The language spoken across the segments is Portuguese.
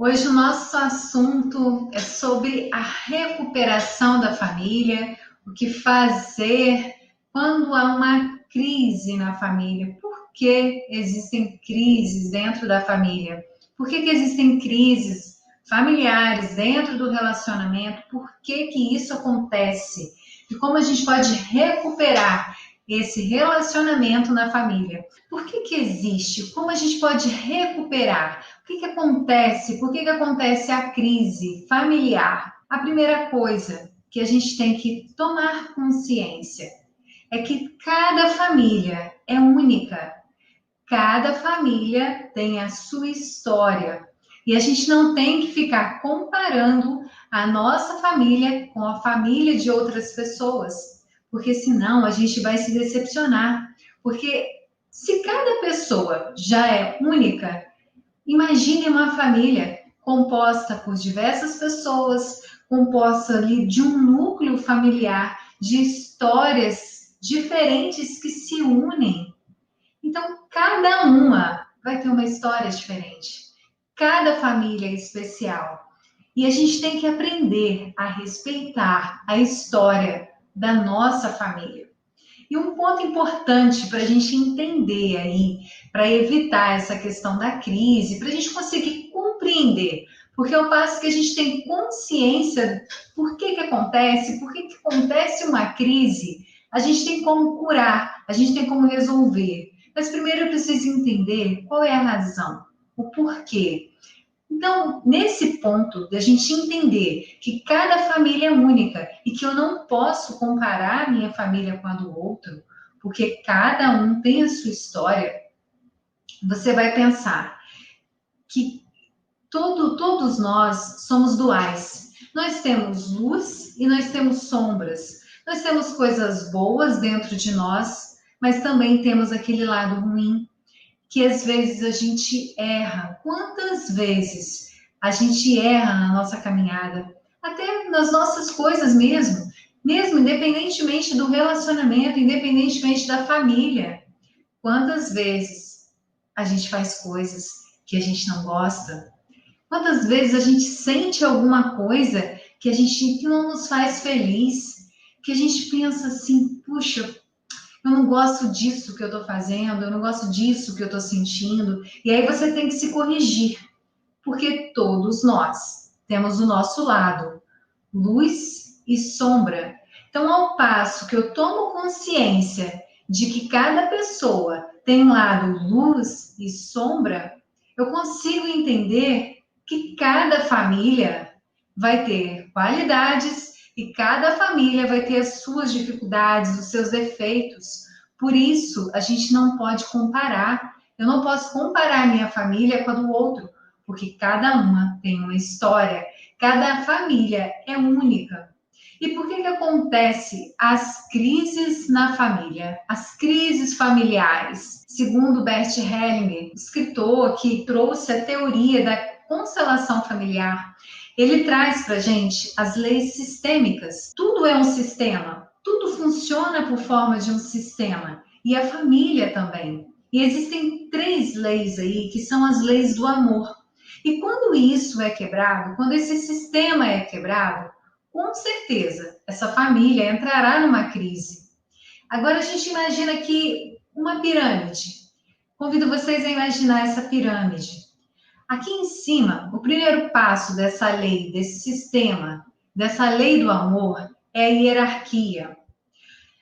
Hoje o nosso assunto é sobre a recuperação da família, o que fazer quando há uma crise na família. Por que existem crises dentro da família? Por que existem crises familiares dentro do relacionamento? Por que isso acontece? E como a gente pode recuperar esse relacionamento na família? Por que existe? Como a gente pode recuperar? O que acontece? Por que acontece a crise familiar? A primeira coisa que a gente tem que tomar consciência é que cada família é única. Cada família tem a sua história. E a gente não tem que ficar comparando a nossa família com a família de outras pessoas, porque senão a gente vai se decepcionar. Porque se cada pessoa já é única, imagine uma família composta por diversas pessoas, composta ali de um núcleo familiar, de histórias diferentes que se unem. Então, cada uma vai ter uma história diferente. Cada família é especial. E a gente tem que aprender a respeitar a história da nossa família. E um ponto importante para a gente entender aí, para evitar essa questão da crise, para a gente conseguir compreender, porque ao passo que a gente tem consciência por que acontece, por que acontece uma crise, a gente tem como curar, a gente tem como resolver. Mas primeiro eu preciso entender qual é a razão, o porquê. Então, nesse ponto da gente entender que cada família é única e que eu não posso comparar a minha família com a do outro, porque cada um tem a sua história, você vai pensar que todos nós somos duais. Nós temos luz e nós temos sombras. Nós temos coisas boas dentro de nós, mas também temos aquele lado ruim que às vezes a gente erra. Quantas vezes a gente erra na nossa caminhada? Até nas nossas coisas mesmo. Mesmo independentemente do relacionamento, independentemente da família. Quantas vezes a gente faz coisas que a gente não gosta? Quantas vezes a gente sente alguma coisa que não nos faz feliz? Que a gente pensa assim, puxa, eu não gosto disso que eu estou fazendo, eu não gosto disso que eu estou sentindo. E aí você tem que se corrigir, porque todos nós temos o nosso lado, luz e sombra. Então, ao passo que eu tomo consciência de que cada pessoa tem um lado luz e sombra, eu consigo entender que cada família vai ter qualidades e cada família vai ter as suas dificuldades, os seus defeitos. Por isso, a gente não pode comparar. Eu não posso comparar minha família com a do outro, porque cada uma tem uma história, cada família é única. E por que acontece as crises na família, as crises familiares? Segundo Bert Hellinger, escritor que trouxe a teoria da constelação familiar, ele traz para gente as leis sistêmicas. Tudo é um sistema, tudo funciona por forma de um sistema, e a família também. E existem três leis aí que são as leis do amor. E quando isso é quebrado, quando esse sistema é quebrado, com certeza essa família entrará numa crise. Agora a gente imagina aqui uma pirâmide. Convido vocês a imaginar essa pirâmide. Aqui em cima, o primeiro passo dessa lei, desse sistema, dessa lei do amor, é a hierarquia.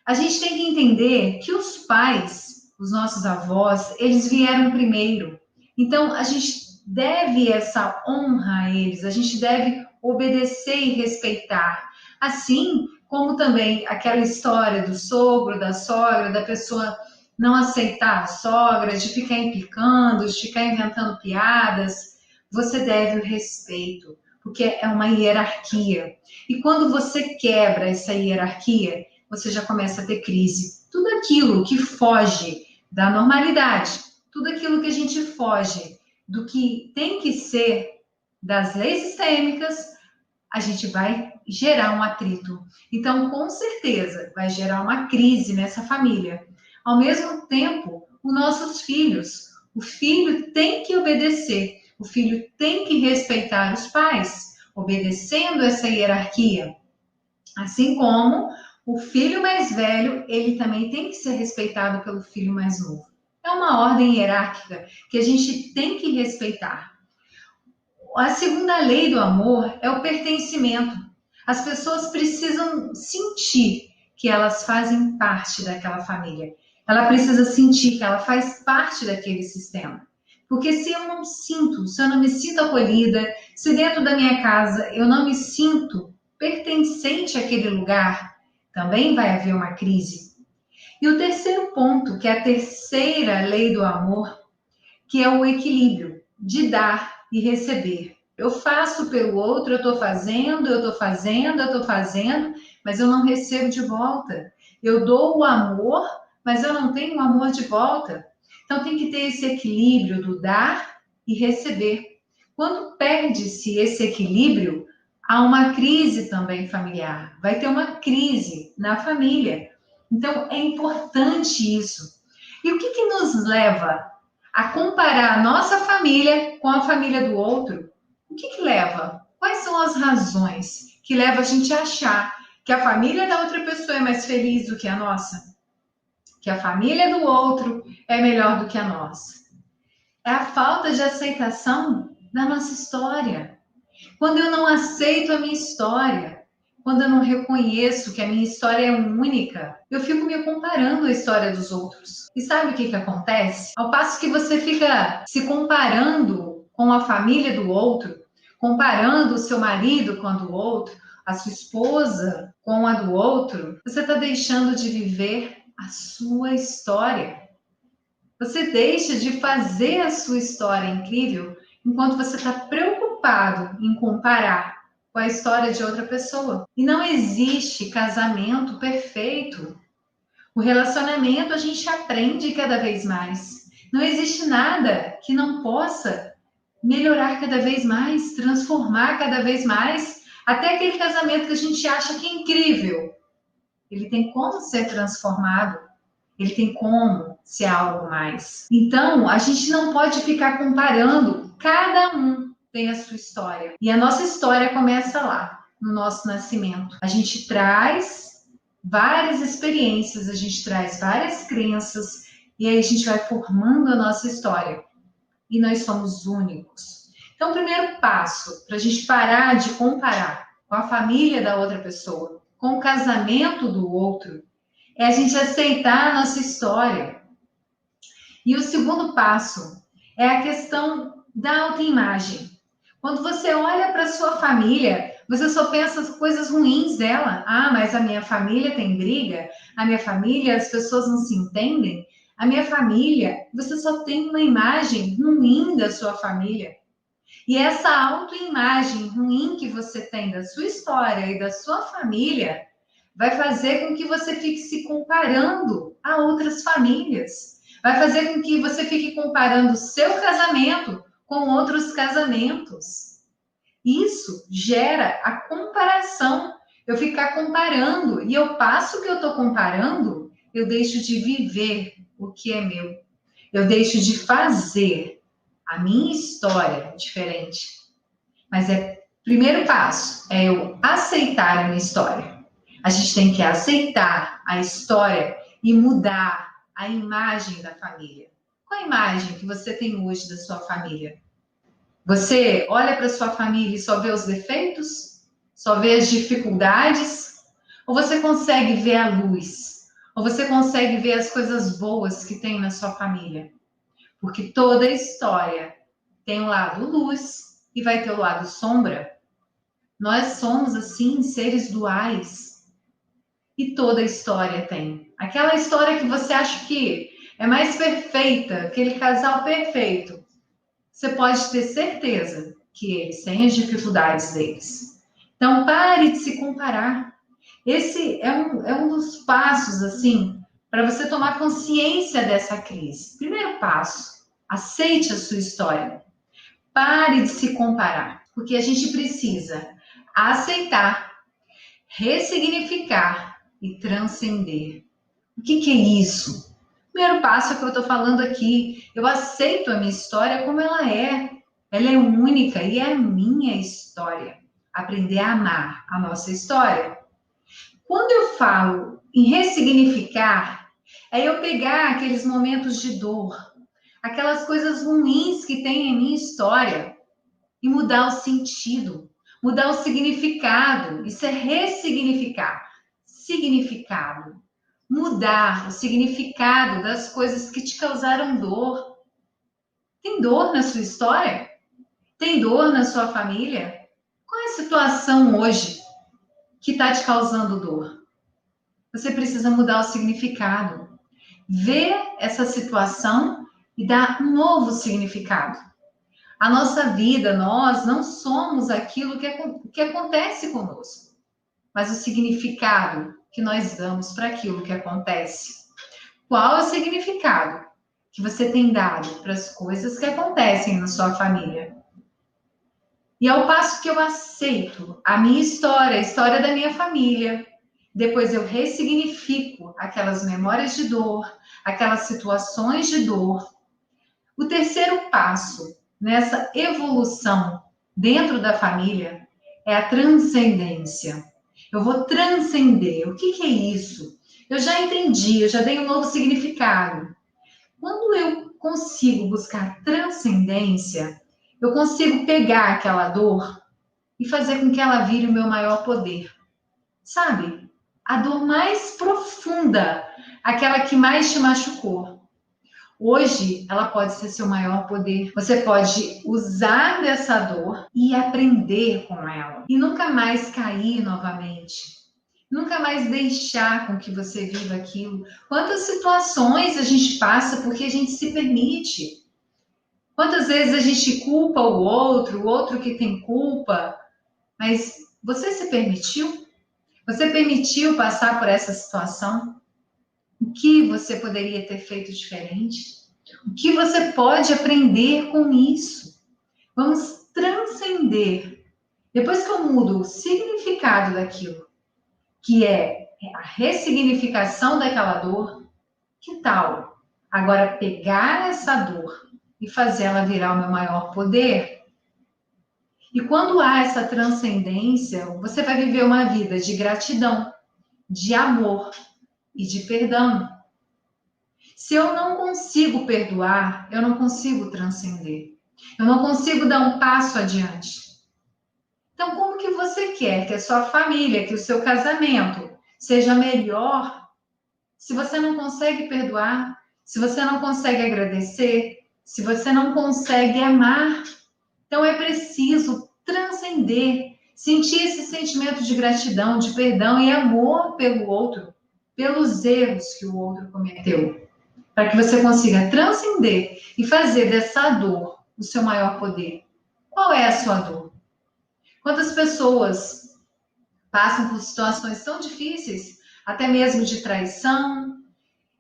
A gente tem que entender que os pais, os nossos avós, eles vieram primeiro. Então, a gente deve essa honra a eles, a gente deve obedecer e respeitar. Assim como também aquela história do sogro, da sogra, da pessoa não aceitar a sogra, de ficar implicando, de ficar inventando piadas, você deve o respeito, porque é uma hierarquia. E quando você quebra essa hierarquia, você já começa a ter crise. Tudo aquilo que foge da normalidade, tudo aquilo que a gente foge do que tem que ser das leis sistêmicas, a gente vai gerar um atrito. Então, com certeza, vai gerar uma crise nessa família. Ao mesmo tempo, os nossos filhos, o filho tem que obedecer, O filho tem que respeitar os pais, obedecendo essa hierarquia. Assim como o filho mais velho, ele também tem que ser respeitado pelo filho mais novo. É uma ordem hierárquica que a gente tem que respeitar. A segunda lei do amor é o pertencimento. As pessoas precisam sentir que elas fazem parte daquela família. Ela precisa sentir que ela faz parte daquele sistema. Porque se eu não sinto, se eu não me sinto acolhida, se dentro da minha casa eu não me sinto pertencente àquele lugar, também vai haver uma crise. E o terceiro ponto, que é a terceira lei do amor, que é o equilíbrio de dar e receber. Eu faço pelo outro, eu estou fazendo, mas eu não recebo de volta. Eu dou o amor, mas eu não tenho o amor de volta. Então tem que ter esse equilíbrio do dar e receber. Quando perde-se esse equilíbrio, há uma crise também familiar. Vai ter uma crise na família. Então é importante isso. E o que nos leva a comparar a nossa família com a família do outro? O que leva? Quais são as razões que levam a gente a achar que a família da outra pessoa é mais feliz do que a nossa? Que a família do outro é melhor do que a nossa? É a falta de aceitação da nossa história. Quando eu não aceito a minha história, quando eu não reconheço que a minha história é única, eu fico me comparando à história dos outros. E sabe o que acontece? Ao passo que você fica se comparando com a família do outro, comparando o seu marido com a do outro, a sua esposa com a do outro, você está deixando de viver a sua história. Você deixa de fazer a sua história incrível enquanto você está preocupado em comparar com a história de outra pessoa. E não existe casamento perfeito. O relacionamento a gente aprende cada vez mais. Não existe nada que não possa melhorar cada vez mais, transformar cada vez mais. Até aquele casamento que a gente acha que é incrível, ele tem como ser transformado. Ele tem como ser algo mais. Então, a gente não pode ficar comparando. Cada um tem a sua história. E a nossa história começa lá, no nosso nascimento. A gente traz várias experiências, a gente traz várias crenças, e aí a gente vai formando a nossa história. E nós somos únicos. Então, o primeiro passo para a gente parar de comparar com a família da outra pessoa, com o casamento do outro, é a gente aceitar a nossa história. E o segundo passo é a questão da autoimagem. Quando você olha para a sua família, você só pensa as coisas ruins dela. Ah, mas a minha família tem briga, a minha família, as pessoas não se entendem. A minha família, você só tem uma imagem ruim da sua família. E essa autoimagem ruim que você tem da sua história e da sua família vai fazer com que você fique se comparando a outras famílias. Vai fazer com que você fique comparando o seu casamento com outros casamentos. Isso gera a comparação. Eu ficar comparando e eu passo que eu estou comparando, eu deixo de viver o que é meu. Eu deixo de fazer a minha história diferente. Mas primeiro passo é eu aceitar a minha história. A gente tem que aceitar a história e mudar a imagem da família. Qual a imagem que você tem hoje da sua família? Você olha para sua família e só vê os defeitos? Só vê as dificuldades? Ou você consegue ver a luz? Ou você consegue ver as coisas boas que tem na sua família? Porque toda história tem um lado luz e vai ter o lado sombra. Nós somos, assim, seres duais. E toda história tem. Aquela história que você acha que é mais perfeita, aquele casal perfeito. Você pode ter certeza que eles têm as dificuldades deles. Então, pare de se comparar. Esse é um dos passos, assim, para você tomar consciência dessa crise. Primeiro passo, aceite a sua história. Pare de se comparar, porque a gente precisa aceitar, ressignificar e transcender. O que é isso? O primeiro passo é o que eu estou falando aqui. Eu aceito a minha história como ela é. Ela é única e é a minha história. Aprender a amar a nossa história. Quando eu falo em ressignificar, é eu pegar aqueles momentos de dor, aquelas coisas ruins que tem em minha história e mudar o sentido, mudar o significado. Isso é ressignificar. Significado. Mudar o significado das coisas que te causaram dor. Tem dor na sua história? Tem dor na sua família? Qual é a situação hoje que está te causando dor? Você precisa mudar o significado. Ver essa situação e dar um novo significado. A nossa vida, nós não somos aquilo que acontece conosco, mas o significado que nós damos para aquilo que acontece. Qual é o significado que você tem dado para as coisas que acontecem na sua família? E ao passo que eu aceito a minha história, a história da minha família, depois eu ressignifico aquelas memórias de dor, aquelas situações de dor. O terceiro passo nessa evolução dentro da família é a transcendência. Eu vou transcender. O que é isso? Eu já entendi, eu já dei um novo significado. Quando eu consigo buscar transcendência, eu consigo pegar aquela dor e fazer com que ela vire o meu maior poder. Sabe? A dor mais profunda, aquela que mais te machucou. Hoje, ela pode ser seu maior poder. Você pode usar dessa dor e aprender com ela. E nunca mais cair novamente. Nunca mais deixar com que você viva aquilo. Quantas situações a gente passa porque a gente se permite? Quantas vezes a gente culpa o outro que tem culpa, mas você se permitiu? Você permitiu passar por essa situação? O que você poderia ter feito diferente? O que você pode aprender com isso? Vamos transcender. Depois que eu mudo o significado daquilo, que é a ressignificação daquela dor, que tal agora pegar essa dor e fazer ela virar o meu maior poder? E quando há essa transcendência, você vai viver uma vida de gratidão, de amor e de perdão. Se eu não consigo perdoar, eu não consigo transcender. Eu não consigo dar um passo adiante. Então, como que você quer que a sua família, que o seu casamento seja melhor se você não consegue perdoar, se você não consegue agradecer, se você não consegue amar? Então, é preciso transcender, sentir esse sentimento de gratidão, de perdão e amor pelo outro, pelos erros que o outro cometeu, para que você consiga transcender e fazer dessa dor o seu maior poder. Qual é a sua dor? Quantas pessoas passam por situações tão difíceis, até mesmo de traição,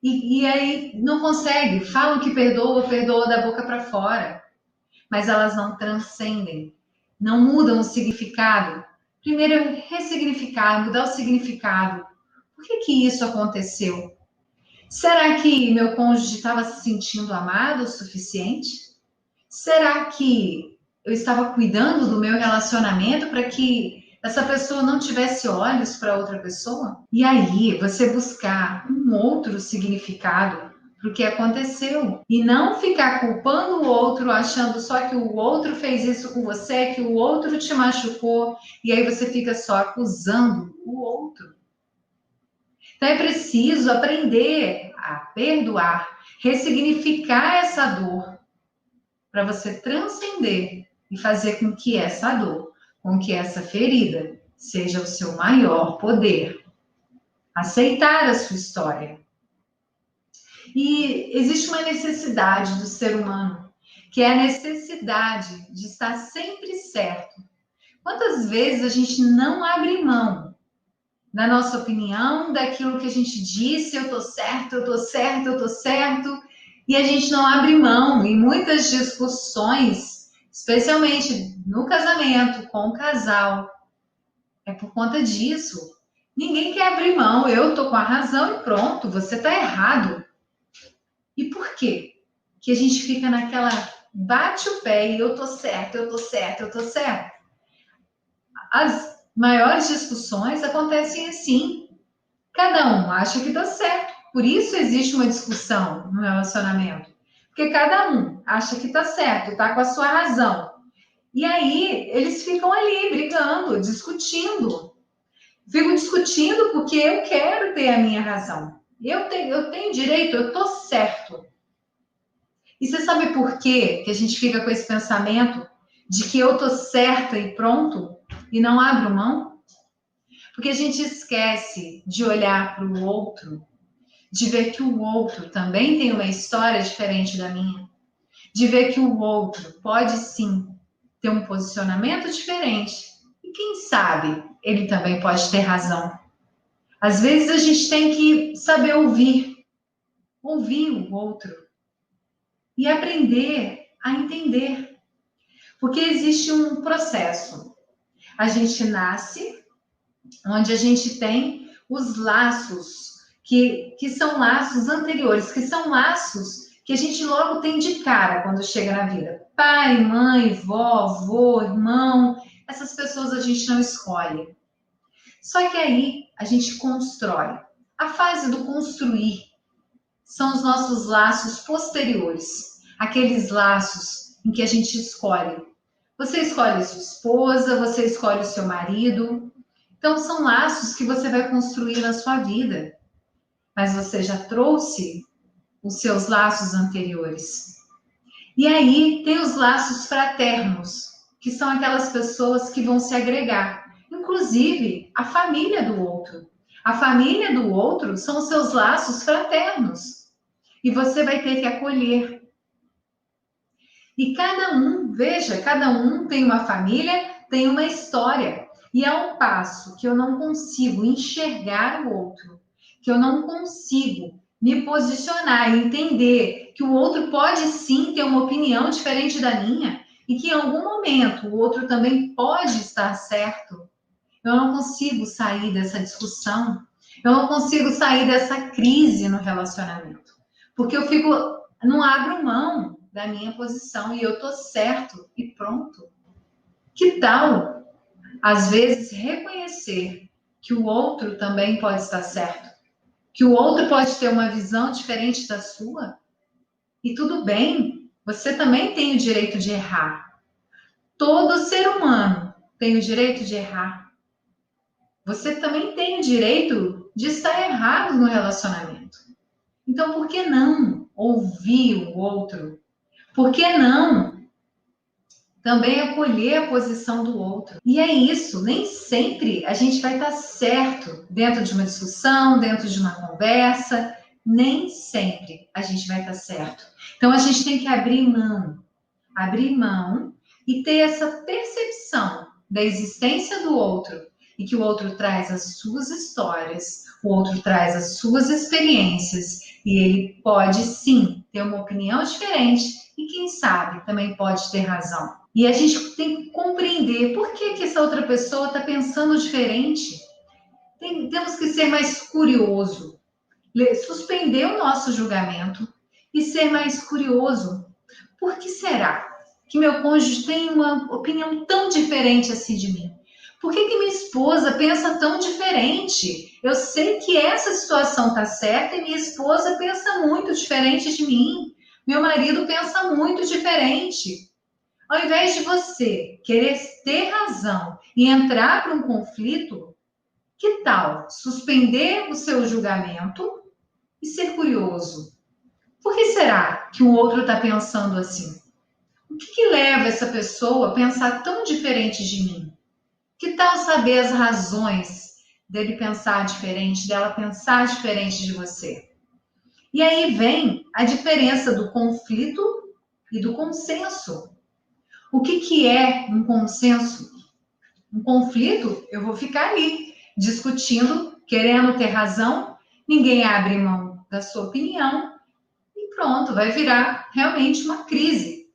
e aí não conseguem, falam que perdoa da boca para fora, mas elas não transcendem, não mudam o significado. Primeiro, ressignificar, mudar o significado. Por que isso aconteceu? Será que meu cônjuge estava se sentindo amado o suficiente? Será que eu estava cuidando do meu relacionamento para que essa pessoa não tivesse olhos para outra pessoa? E aí, você buscar um outro significado para o que aconteceu. E não ficar culpando o outro, achando só que o outro fez isso com você, que o outro te machucou, e aí você fica só acusando o outro. Então é preciso aprender a perdoar, ressignificar essa dor, para você transcender e fazer com que essa dor, com que essa ferida seja o seu maior poder. Aceitar a sua história. E existe uma necessidade do ser humano, que é a necessidade de estar sempre certo. Quantas vezes a gente não abre mão da nossa opinião, daquilo que a gente disse, eu tô certo, eu tô certo, eu tô certo, e a gente não abre mão. E muitas discussões, especialmente no casamento, com o casal, é por conta disso. Ninguém quer abrir mão, eu tô com a razão e pronto, você tá errado. E por quê? Que a gente fica bate o pé e eu tô certo, eu tô certo, eu tô certo. As maiores discussões acontecem assim. Cada um acha que está certo. Por isso existe uma discussão no relacionamento. Porque cada um acha que está certo, está com a sua razão. E aí eles ficam ali brigando, discutindo. Fico discutindo porque eu quero ter a minha razão. Eu tenho direito, eu estou certo. E você sabe por quê que a gente fica com esse pensamento de que eu estou certa e pronto e não abro mão? Porque a gente esquece de olhar para o outro, de ver que o outro também tem uma história diferente da minha, de ver que o outro pode sim ter um posicionamento diferente. E quem sabe ele também pode ter razão. Às vezes a gente tem que saber ouvir o outro e aprender a entender. Porque existe um processo. A gente nasce onde a gente tem os laços que são laços anteriores, que são laços que a gente logo tem de cara quando chega na vida. Pai, mãe, vó, avô, irmão, essas pessoas a gente não escolhe. Só que aí a gente constrói. A fase do construir são os nossos laços posteriores, aqueles laços em que a gente escolhe. Você escolhe a sua esposa, você escolhe o seu marido. Então, são laços que você vai construir na sua vida. Mas você já trouxe os seus laços anteriores. E aí tem os laços fraternos, que são aquelas pessoas que vão se agregar, inclusive a família do outro. A família do outro são os seus laços fraternos. E você vai ter que acolher. E cada um, veja, cada um tem uma família, tem uma história. E ao passo que eu não consigo enxergar o outro, que eu não consigo me posicionar e entender que o outro pode sim ter uma opinião diferente da minha e que em algum momento o outro também pode estar certo, eu não consigo sair dessa discussão, eu não consigo sair dessa crise no relacionamento, porque eu fico, não abro mão da minha posição e eu tô certo e pronto. Que tal, às vezes, reconhecer que o outro também pode estar certo, que o outro pode ter uma visão diferente da sua e tudo bem, você também tem o direito de errar. Todo ser humano tem o direito de errar. Você também tem o direito de estar errado no relacionamento. Então, por que não ouvir o outro? Por que não também acolher a posição do outro? E é isso, nem sempre a gente vai estar certo dentro de uma discussão, dentro de uma conversa, nem sempre a gente vai estar certo. Então, a gente tem que abrir mão e ter essa percepção da existência do outro e que o outro traz as suas histórias, o outro traz as suas experiências e ele pode sim ter uma opinião diferente e quem sabe também pode ter razão. E a gente tem que compreender por que essa outra pessoa está pensando diferente. Temos que ser mais curioso, suspender o nosso julgamento e ser mais curioso. Por que será que meu cônjuge tem uma opinião tão diferente assim de mim? Por que minha esposa pensa tão diferente? Eu sei que essa situação está certa e minha esposa pensa muito diferente de mim. Meu marido pensa muito diferente. Ao invés de você querer ter razão e entrar para um conflito, que tal suspender o seu julgamento e ser curioso? Por que será que o outro está pensando assim? O que leva essa pessoa a pensar tão diferente de mim? Que tal saber as razões dele pensar diferente, dela pensar diferente de você? E aí vem a diferença do conflito e do consenso. O que é um consenso? Um conflito, eu vou ficar ali, discutindo, querendo ter razão, ninguém abre mão da sua opinião e pronto, vai virar realmente uma crise.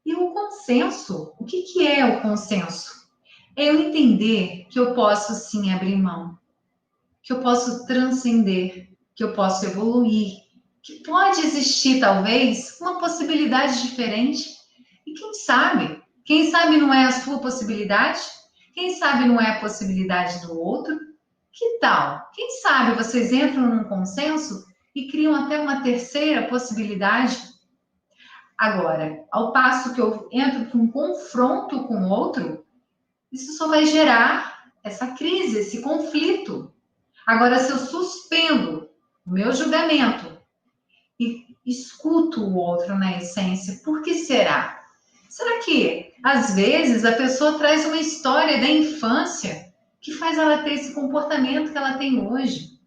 E o consenso, o que é o consenso? É eu entender que eu posso sim abrir mão, que eu posso transcender, que eu posso evoluir, que pode existir, talvez, uma possibilidade diferente. E quem sabe não é a sua possibilidade? Quem sabe não é a possibilidade do outro? Que tal? Quem sabe vocês entram num consenso e criam até uma terceira possibilidade? Agora, ao passo que eu entro com um confronto com o outro, isso só vai gerar essa crise, esse conflito. Agora, se eu suspendo o meu julgamento e escuto o outro na essência, por que será? Será que, às vezes, a pessoa traz uma história da infância que faz ela ter esse comportamento que ela tem hoje?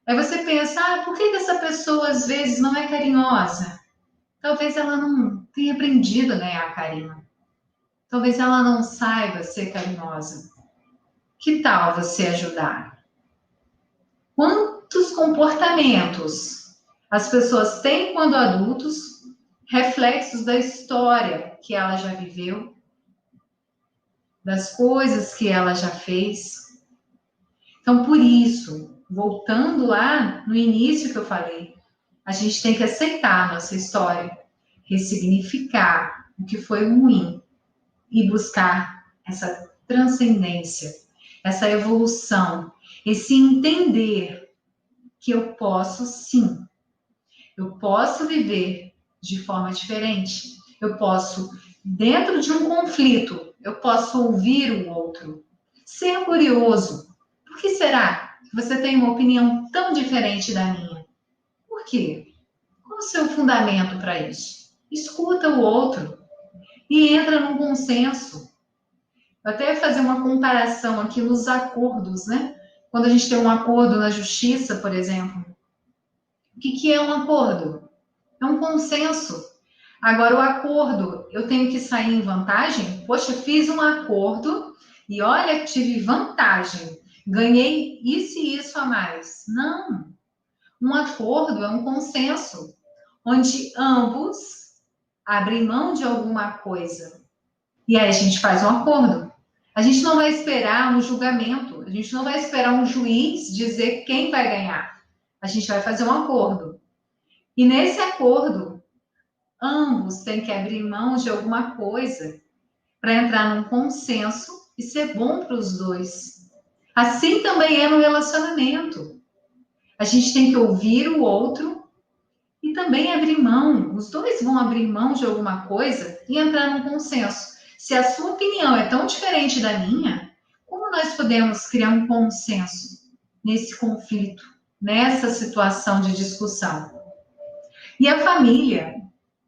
Aí você pensa, por que essa pessoa, às vezes, não é carinhosa? Talvez ela não tenha aprendido a ganhar carinho. Talvez ela não saiba ser carinhosa. Que tal você ajudar? Quantos comportamentos as pessoas têm quando adultos, reflexos da história que ela já viveu, das coisas que ela já fez. Então, por isso, voltando lá no início que eu falei, a gente tem que aceitar a nossa história, ressignificar o que foi ruim e buscar essa transcendência, essa evolução, esse entender que eu posso sim, eu posso viver de forma diferente, eu posso, dentro de um conflito, eu posso ouvir o outro, ser curioso. Por que será que você tem uma opinião tão diferente da minha? Por quê? Qual o seu fundamento para isso? Escuta o outro e entra num consenso. Vou até fazer uma comparação aqui nos acordos, né? Quando a gente tem um acordo na justiça, por exemplo, o que é um acordo? É um consenso. Agora, o acordo, eu tenho que sair em vantagem? Poxa, fiz um acordo e olha, tive vantagem. Ganhei isso e isso a mais. Não. Um acordo é um consenso, onde ambos abrem mão de alguma coisa. E aí a gente faz um acordo. A gente não vai esperar um julgamento, a gente não vai esperar um juiz dizer quem vai ganhar. A gente vai fazer um acordo. E nesse acordo, ambos têm que abrir mão de alguma coisa para entrar num consenso e ser bom para os dois. Assim também é no relacionamento. A gente tem que ouvir o outro e também abrir mão. Os dois vão abrir mão de alguma coisa e entrar num consenso. Se a sua opinião é tão diferente da minha, como nós podemos criar um consenso nesse conflito, nessa situação de discussão? E a família,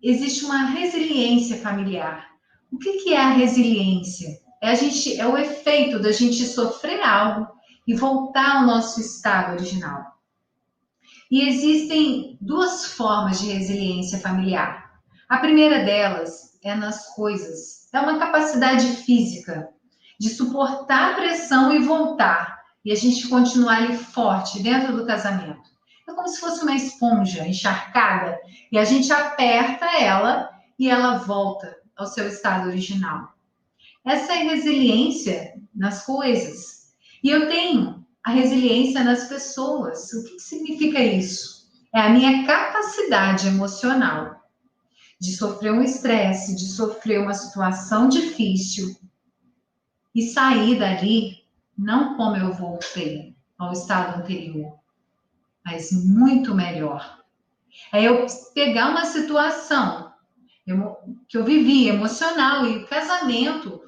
existe uma resiliência familiar. O que é a resiliência? É o efeito da gente sofrer algo e voltar ao nosso estado original. E existem duas formas de resiliência familiar. A primeira delas é nas coisas. É uma capacidade física de suportar a pressão e voltar. E a gente continuar ali forte dentro do casamento. É como se fosse uma esponja encharcada e a gente aperta ela e ela volta ao seu estado original. Essa é a resiliência nas coisas. E eu tenho a resiliência nas pessoas. O que significa isso? É a minha capacidade emocional de sofrer um estresse, de sofrer uma situação difícil e sair dali não como eu voltei ao estado anterior, mas muito melhor. É eu pegar uma situação que eu vivi emocional e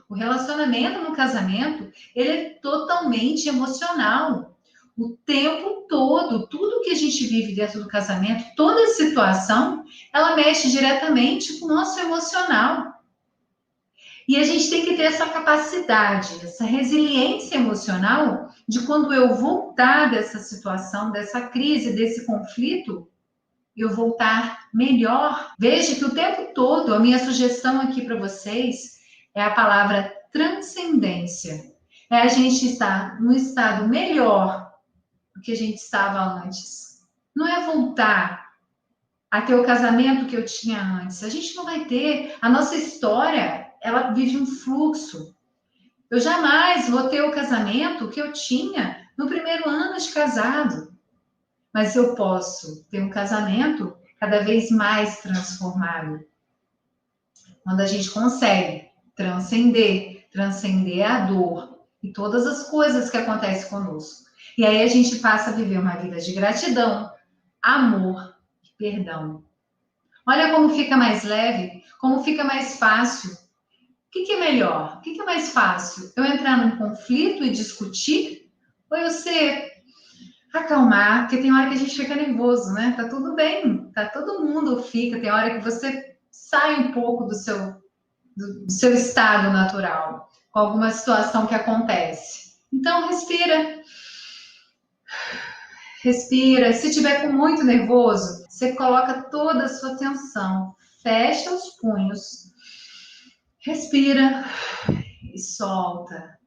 o relacionamento no casamento, ele é totalmente emocional. O tempo todo, tudo que a gente vive dentro do casamento, toda situação, ela mexe diretamente com o nosso emocional. E a gente tem que ter essa capacidade, essa resiliência emocional de quando eu voltar dessa situação, dessa crise, desse conflito, eu voltar melhor. Veja que o tempo todo, a minha sugestão aqui para vocês é a palavra transcendência. É a gente estar num estado melhor do que a gente estava antes. Não é voltar a ter o casamento que eu tinha antes. A gente não vai ter. A nossa história, ela vive um fluxo. Eu jamais vou ter o casamento que eu tinha no primeiro ano de casado. mas eu posso ter um casamento cada vez mais transformado. Quando a gente consegue transcender a dor e todas as coisas que acontecem conosco. E aí a gente passa a viver uma vida de gratidão, amor e perdão. Olha como fica mais leve, como fica mais fácil. O que é melhor? O que é mais fácil? Eu entrar num conflito e discutir? Ou eu ser acalmar? Porque tem hora que a gente fica nervoso, né? Tá tudo bem, tá todo mundo fica. Tem hora que você sai um pouco do seu estado natural, com alguma situação que acontece. Então, respira. Respira. Se tiver com muito nervoso, você coloca toda a sua atenção. Fecha os punhos. Respira e solta.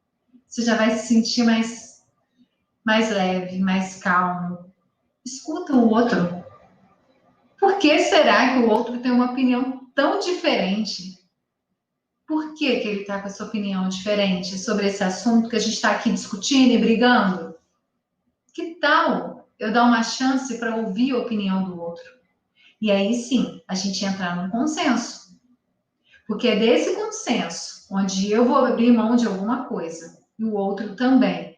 Você já vai se sentir mais leve, mais calmo. Escuta o outro. Por que será que o outro tem uma opinião tão diferente? Por que ele está com essa opinião diferente sobre esse assunto que a gente está aqui discutindo e brigando? Que tal eu dar uma chance para ouvir a opinião do outro? E aí sim, a gente entrar num consenso. Porque é desse consenso, onde eu vou abrir mão de alguma coisa e o outro também,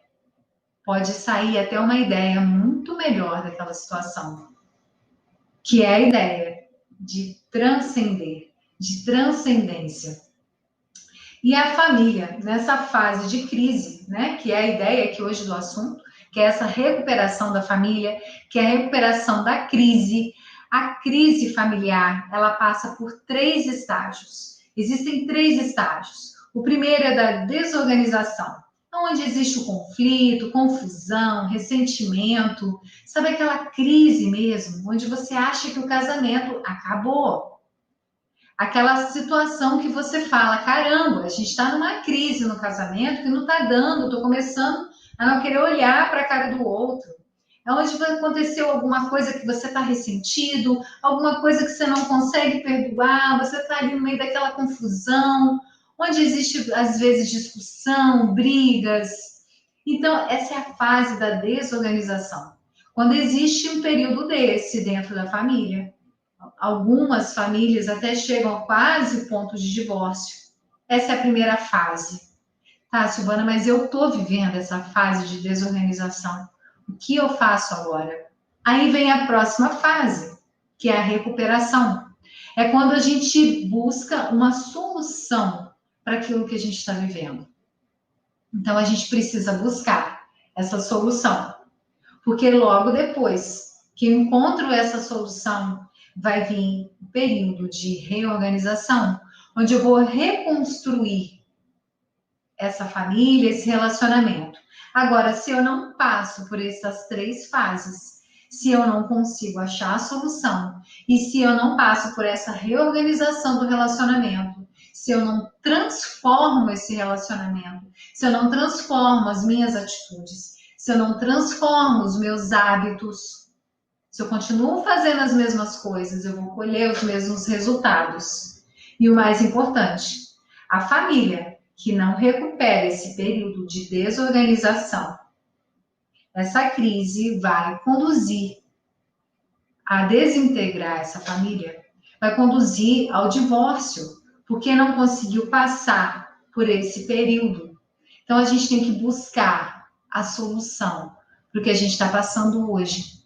pode sair até uma ideia muito melhor daquela situação, que é a ideia de transcender, de transcendência. E a família, nessa fase de crise, né, que é a ideia aqui hoje do assunto, que é essa recuperação da família, que é a recuperação da crise. A crise familiar, ela passa por 3 estágios. Existem 3 estágios. O primeiro é da desorganização, onde existe o conflito, confusão, ressentimento, sabe aquela crise mesmo, onde você acha que o casamento acabou. Aquela situação que você fala, caramba, a gente está numa crise no casamento que não está dando, estou começando a não querer olhar para a cara do outro. É onde aconteceu alguma coisa que você está ressentido, alguma coisa que você não consegue perdoar, você está ali no meio daquela confusão, onde existe, às vezes, discussão, brigas. Então, essa é a fase da desorganização. Quando existe um período desse dentro da família. Algumas famílias até chegam a quase o ponto de divórcio. Essa é a primeira fase. Tá, Silvana, mas eu estou vivendo essa fase de desorganização. O que eu faço agora? Aí vem a próxima fase, que é a recuperação. É quando a gente busca uma solução para aquilo que a gente está vivendo. Então, a gente precisa buscar essa solução. Porque logo depois que eu encontro essa solução, vai vir um período de reorganização, onde eu vou reconstruir essa família, esse relacionamento. Agora, se eu não passo por essas 3 fases, se eu não consigo achar a solução, e se eu não passo por essa reorganização do relacionamento, se eu não transformo esse relacionamento, se eu não transformo as minhas atitudes, se eu não transformo os meus hábitos, se eu continuo fazendo as mesmas coisas, eu vou colher os mesmos resultados. E o mais importante, a família que não recupera esse período de desorganização, essa crise vai conduzir a desintegrar essa família, vai conduzir ao divórcio, porque não conseguiu passar por esse período. Então a gente tem que buscar a solução para o que a gente está passando hoje.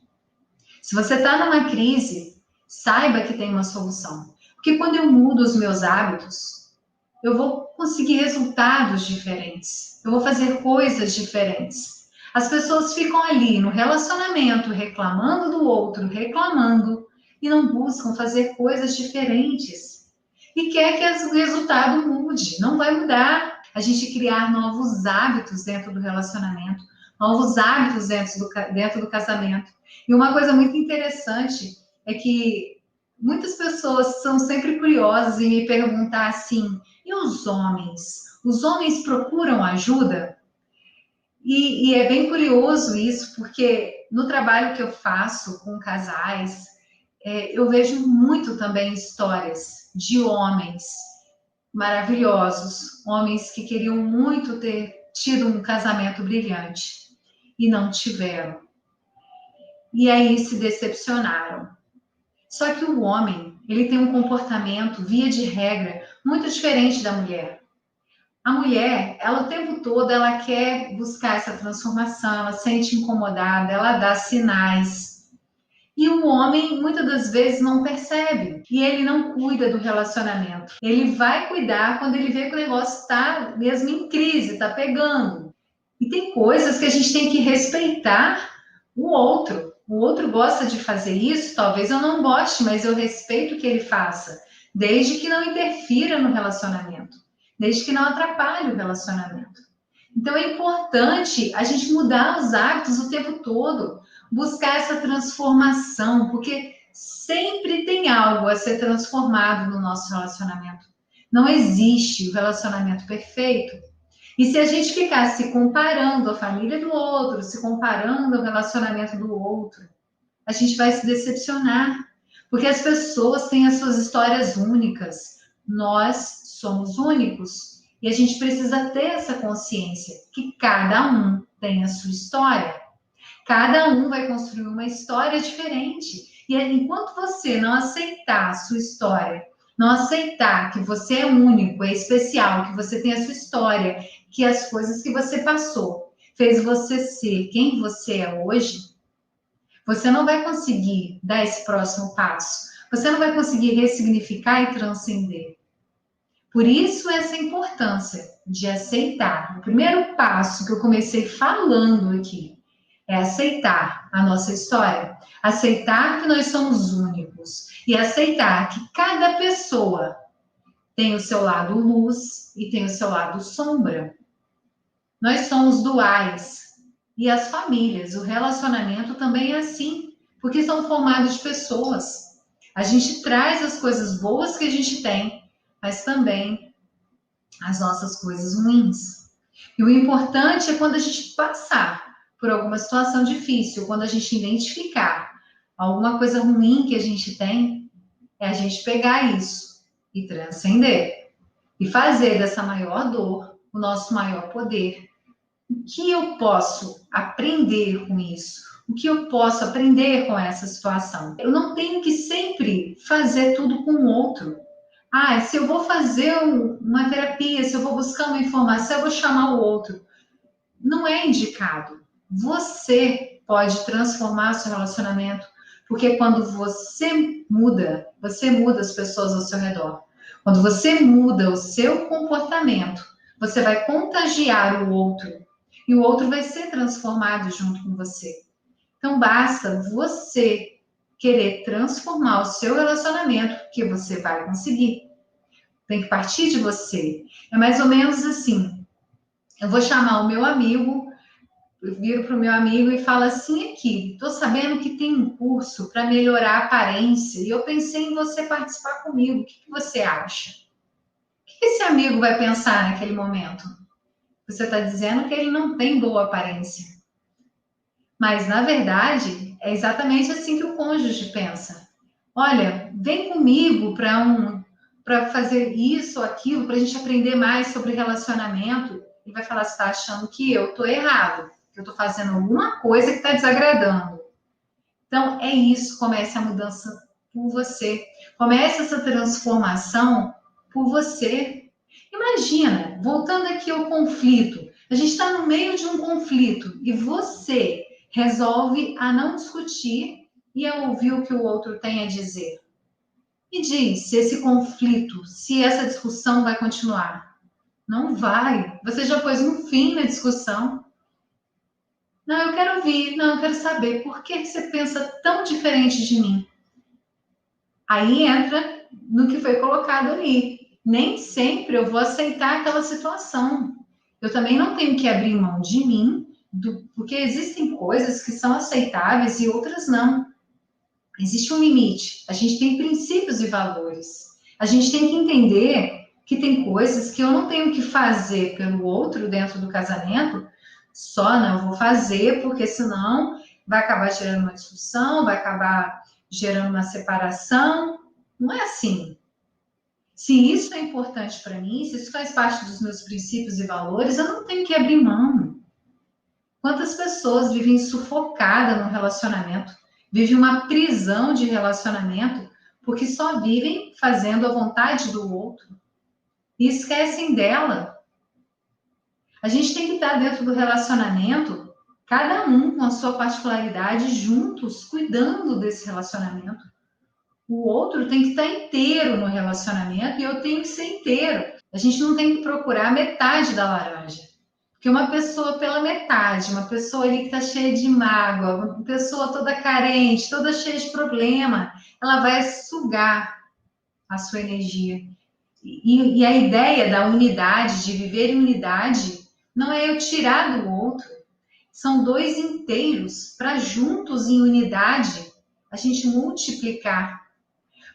Se você está numa crise, saiba que tem uma solução. Porque quando eu mudo os meus hábitos, eu vou conseguir resultados diferentes. Eu vou fazer coisas diferentes. As pessoas ficam ali no relacionamento, reclamando do outro, reclamando, e não buscam fazer coisas diferentes. E quer que o resultado mude. Não vai mudar. A gente criar novos hábitos dentro do relacionamento, novos hábitos dentro do casamento. E uma coisa muito interessante é que muitas pessoas são sempre curiosas em me perguntar assim, e os homens? Os homens procuram ajuda? E é bem curioso isso, porque no trabalho que eu faço com casais, eu vejo muito também histórias de homens maravilhosos, homens que queriam muito ter tido um casamento brilhante e não tiveram. e aí se decepcionaram. Só que o homem, ele tem um comportamento, via de regra, muito diferente da mulher. A mulher, ela o tempo todo, ela quer buscar essa transformação, ela se sente incomodada, ela dá sinais. E o homem, muitas das vezes, não percebe. E ele não cuida do relacionamento. Ele vai cuidar quando ele vê que o negócio está mesmo em crise, está pegando. E tem coisas que a gente tem que respeitar o outro. O outro gosta de fazer isso, talvez eu não goste, mas eu respeito que ele faça, desde que não interfira no relacionamento, desde que não atrapalhe o relacionamento. Então é importante a gente mudar os hábitos o tempo todo, buscar essa transformação, porque sempre tem algo a ser transformado no nosso relacionamento. Não existe o relacionamento perfeito. E se a gente ficar se comparando a família do outro, se comparando ao relacionamento do outro, a gente vai se decepcionar, porque as pessoas têm as suas histórias únicas. Nós somos únicos e a gente precisa ter essa consciência que cada um tem a sua história. Cada um vai construir uma história diferente. E enquanto você não aceitar a sua história, não aceitar que você é único, é especial, que você tem a sua história, que as coisas que você passou fez você ser quem você é hoje, você não vai conseguir dar esse próximo passo. Você não vai conseguir ressignificar e transcender. Por isso, essa importância de aceitar. O primeiro passo que eu comecei falando aqui é aceitar a nossa história, aceitar que nós somos únicos e aceitar que cada pessoa tem o seu lado luz e tem o seu lado sombra. Nós somos duais e as famílias, o relacionamento também é assim, porque são formados de pessoas. A gente traz as coisas boas que a gente tem, mas também as nossas coisas ruins. E o importante é quando a gente passar por alguma situação difícil, quando a gente identificar alguma coisa ruim que a gente tem, é a gente pegar isso e transcender. E fazer dessa maior dor o nosso maior poder. O que eu posso aprender com isso? O que eu posso aprender com essa situação? Eu não tenho que sempre fazer tudo com o outro. Ah, se eu vou fazer uma terapia, se eu vou buscar uma informação, eu vou chamar o outro. Não é indicado. Você pode transformar seu relacionamento, porque quando você muda as pessoas ao seu redor. Quando você muda o seu comportamento, você vai contagiar o outro e o outro vai ser transformado junto com você. Então basta você querer transformar o seu relacionamento que você vai conseguir. Tem que partir de você. É mais ou menos assim. Eu vou chamar o meu amigo, eu viro para o meu amigo e falo assim aqui, estou sabendo que tem um curso para melhorar a aparência e eu pensei em você participar comigo. O que você acha? O que esse amigo vai pensar naquele momento? Você está dizendo que ele não tem boa aparência. Mas, na verdade, é exatamente assim que o cônjuge pensa. Olha, vem comigo para fazer isso ou aquilo, para a gente aprender mais sobre relacionamento. Ele vai falar, você está achando que eu estou errado, que eu estou fazendo alguma coisa que está desagradando. Então, é isso, comece a mudança por você. Comece essa transformação por você. Imagina, voltando aqui ao conflito, a gente está no meio de um conflito e você resolve a não discutir e a ouvir o que o outro tem a dizer. E diz se esse conflito, se essa discussão vai continuar. Não vai. Você já pôs um fim na discussão. Não, eu quero ouvir. Não, eu quero saber por que você pensa tão diferente de mim. Aí entra no que foi colocado ali. Nem sempre eu vou aceitar aquela situação. Eu também não tenho que abrir mão de mim, porque existem coisas que são aceitáveis e outras não. Existe um limite. A gente tem princípios e valores. A gente tem que entender que tem coisas que eu não tenho que fazer pelo outro dentro do casamento, só não vou fazer, porque senão vai acabar gerando uma discussão, vai acabar gerando uma separação. Não é assim. Se isso é importante para mim, se isso faz parte dos meus princípios e valores, eu não tenho que abrir mão. Quantas pessoas vivem sufocadas no relacionamento? vive uma prisão de relacionamento porque só vivem fazendo a vontade do outro e esquecem dela. A gente tem que estar dentro do relacionamento, cada um com a sua particularidade, juntos, cuidando desse relacionamento. O outro tem que estar inteiro no relacionamento e eu tenho que ser inteiro. A gente não tem que procurar a metade da laranja. Porque uma pessoa pela metade, uma pessoa ali que está cheia de mágoa, uma pessoa toda carente, toda cheia de problema, ela vai sugar a sua energia. E a ideia da unidade, de viver em unidade, não é eu tirar do outro. São dois inteiros para juntos em unidade a gente multiplicar.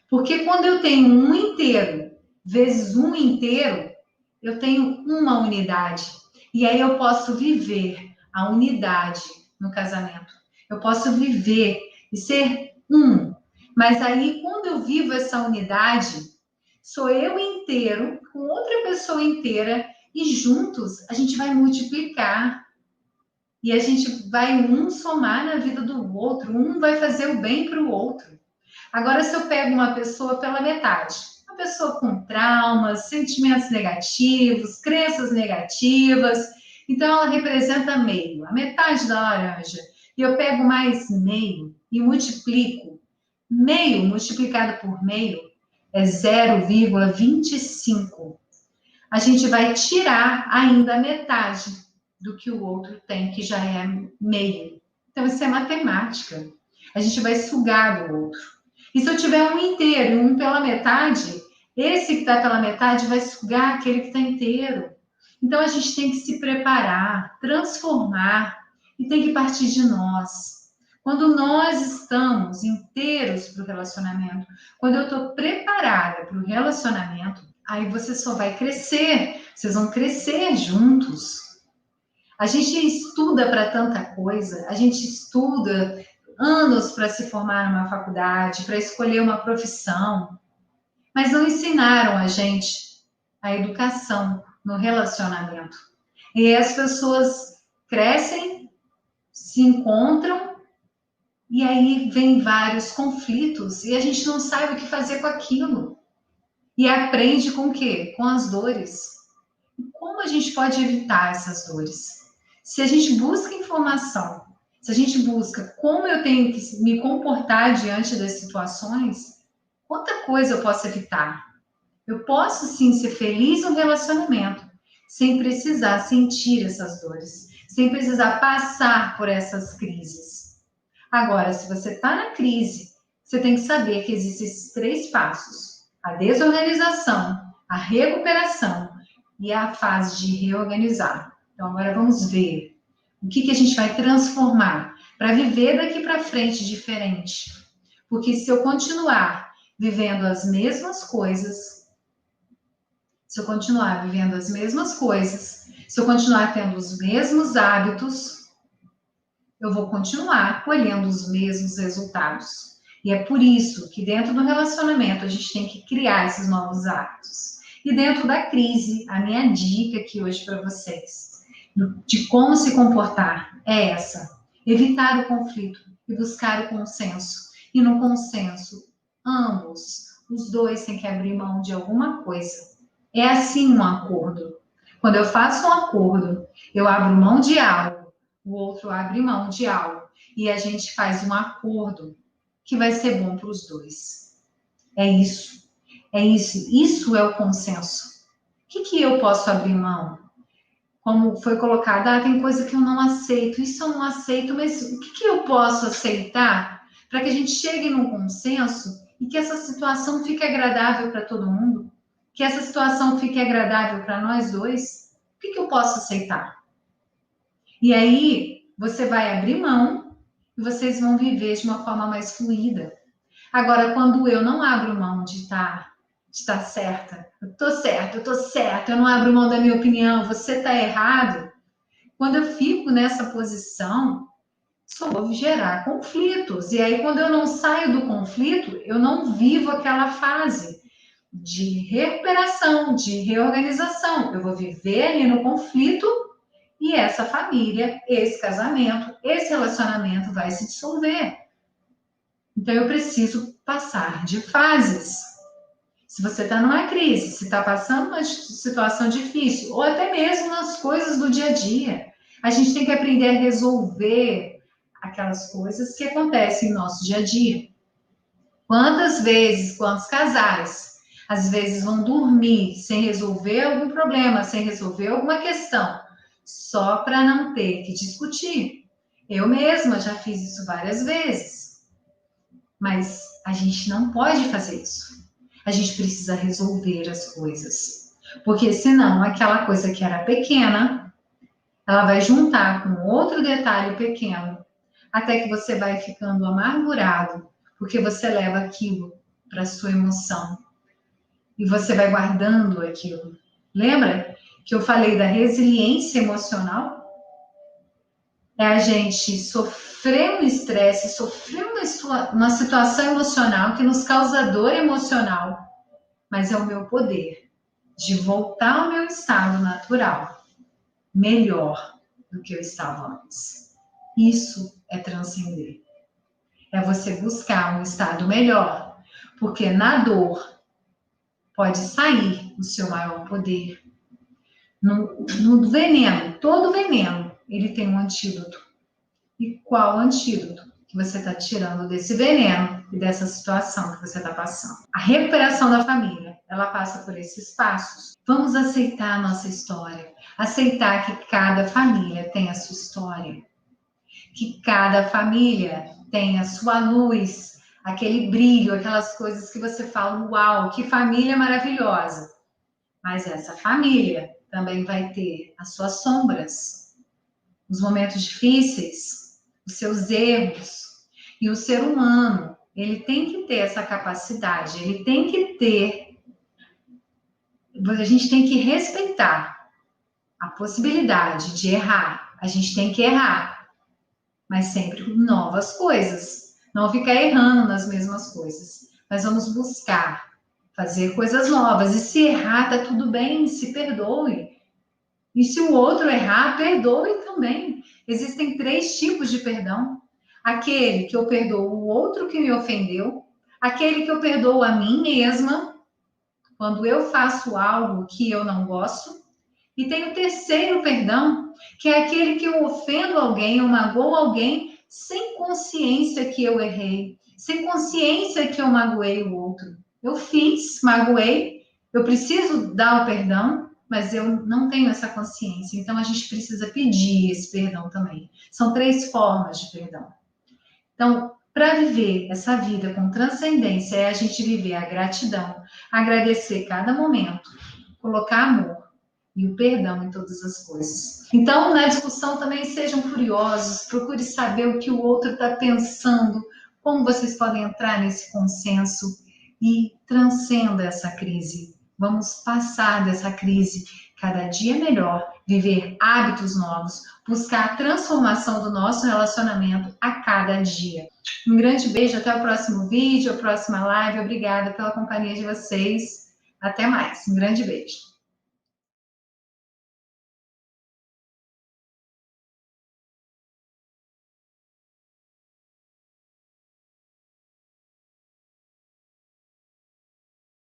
Porque quando eu tenho um inteiro vezes um inteiro, eu tenho uma unidade. E aí eu posso viver a unidade no casamento. Eu posso viver e ser um. Mas aí, quando eu vivo essa unidade, sou eu inteiro com outra pessoa inteira e juntos a gente vai multiplicar. E a gente vai um somar na vida do outro, um vai fazer o bem para o outro. Agora, se eu pego uma pessoa pela metade, uma pessoa com traumas, sentimentos negativos, crenças negativas, então ela representa meio, a metade da laranja. E eu pego mais meio e multiplico. Meio multiplicado por meio é 0,25. A gente vai tirar ainda a metade do que o outro tem, que já é meio. Então, isso é matemática. A gente vai sugar do outro. E se eu tiver um inteiro e um pela metade, esse que está pela metade vai sugar aquele que está inteiro. Então, a gente tem que se preparar, transformar, e tem que partir de nós. Quando nós estamos inteiros para o relacionamento, quando eu estou preparada para o relacionamento, aí você só vai crescer, vocês vão crescer juntos. A gente estuda para tanta coisa, a gente estuda anos para se formar numa faculdade, para escolher uma profissão, mas não ensinaram a gente a educação no relacionamento. E as pessoas crescem, se encontram, e aí vem vários conflitos, e a gente não sabe o que fazer com aquilo. E aprende com o quê? Com as dores. Como a gente pode evitar essas dores? Se a gente busca informação, se a gente busca como eu tenho que me comportar diante das situações, quanta coisa eu posso evitar. Eu posso sim ser feliz no relacionamento, sem precisar sentir essas dores, sem precisar passar por essas crises. Agora, se você está na crise, você tem que saber que existem esses 3 passos: a desorganização, a recuperação e a fase de reorganizar. Então, agora vamos ver o que a gente vai transformar para viver daqui para frente diferente. Porque se eu continuar vivendo as mesmas coisas, se eu continuar vivendo as mesmas coisas, se eu continuar tendo os mesmos hábitos, eu vou continuar colhendo os mesmos resultados. E é por isso que dentro do relacionamento a gente tem que criar esses novos hábitos. E dentro da crise, a minha dica aqui hoje para vocês, de como se comportar, é essa: evitar o conflito e buscar o consenso. E no consenso, ambos, os dois têm que abrir mão de alguma coisa. É assim um acordo. Quando eu faço um acordo, eu abro mão de algo, o outro abre mão de algo, e a gente faz um acordo que vai ser bom para os dois. É isso. É isso. Isso é o consenso. O que eu posso abrir mão? Como foi colocado, tem coisa que eu não aceito, isso eu não aceito, mas o que eu posso aceitar para que a gente chegue num consenso e que essa situação fique agradável para todo mundo? Que essa situação fique agradável para nós dois? O que eu posso aceitar? E aí, você vai abrir mão e vocês vão viver de uma forma mais fluida. Agora, quando eu não abro mão de estar certa, eu tô certa, eu não abro mão da minha opinião, você tá errado. Quando eu fico nessa posição, só vou gerar conflitos. E aí, quando eu não saio do conflito, eu não vivo aquela fase de recuperação, de reorganização. Eu vou viver ali no conflito e essa família, esse casamento, esse relacionamento vai se dissolver. Então, eu preciso passar de fases. Se você está numa crise, se está passando uma situação difícil, ou até mesmo nas coisas do dia a dia, a gente tem que aprender a resolver aquelas coisas que acontecem no nosso dia a dia. Quantos casais, às vezes vão dormir sem resolver algum problema, sem resolver alguma questão, só para não ter que discutir. Eu mesma já fiz isso várias vezes, mas a gente não pode fazer isso. A gente precisa resolver as coisas, porque senão aquela coisa que era pequena, ela vai juntar com outro detalhe pequeno, até que você vai ficando amargurado, porque você leva aquilo para sua emoção e você vai guardando aquilo. Lembra que eu falei da resiliência emocional? É a gente sofrer um estresse, sofrer uma situação emocional que nos causa dor emocional, mas é o meu poder de voltar ao meu estado natural, melhor do que eu estava antes. Isso é transcender. É você buscar um estado melhor, porque na dor pode sair o seu maior poder. No veneno, todo veneno, ele tem um antídoto. E qual antídoto que você está tirando desse veneno e dessa situação que você está passando? A recuperação da família, ela passa por esses passos. Vamos aceitar a nossa história, aceitar que cada família tem a sua história, que cada família tem a sua luz, aquele brilho, aquelas coisas que você fala, uau, que família maravilhosa. Mas essa família também vai ter as suas sombras, os momentos difíceis, os seus erros. E o ser humano, ele tem que ter essa capacidade, ele tem que ter, a gente tem que respeitar a possibilidade de errar. A gente tem que errar, mas sempre com novas coisas. Não ficar errando nas mesmas coisas, mas vamos buscar fazer coisas novas. E se errar, tá tudo bem, se perdoe. E se o outro errar, perdoe também. Existem 3 tipos de perdão. Aquele que eu perdoo o outro que me ofendeu, aquele que eu perdoo a mim mesma, quando eu faço algo que eu não gosto, e tem o terceiro perdão, que é aquele que eu ofendo alguém, eu magoo alguém, sem consciência que eu errei, sem consciência que eu magoei o outro. Eu fiz, magoei, eu preciso dar o perdão, mas eu não tenho essa consciência. Então, a gente precisa pedir esse perdão também. São 3 formas de perdão. Então, para viver essa vida com transcendência, é a gente viver a gratidão, agradecer cada momento, colocar amor e o perdão em todas as coisas. Então, na discussão também sejam curiosos, procure saber o que o outro está pensando, como vocês podem entrar nesse consenso e transcenda essa crise. Vamos passar dessa crise cada dia melhor, viver hábitos novos, buscar a transformação do nosso relacionamento a cada dia. Um grande beijo, até o próximo vídeo, a próxima live. Obrigada pela companhia de vocês. Até mais. Um grande beijo.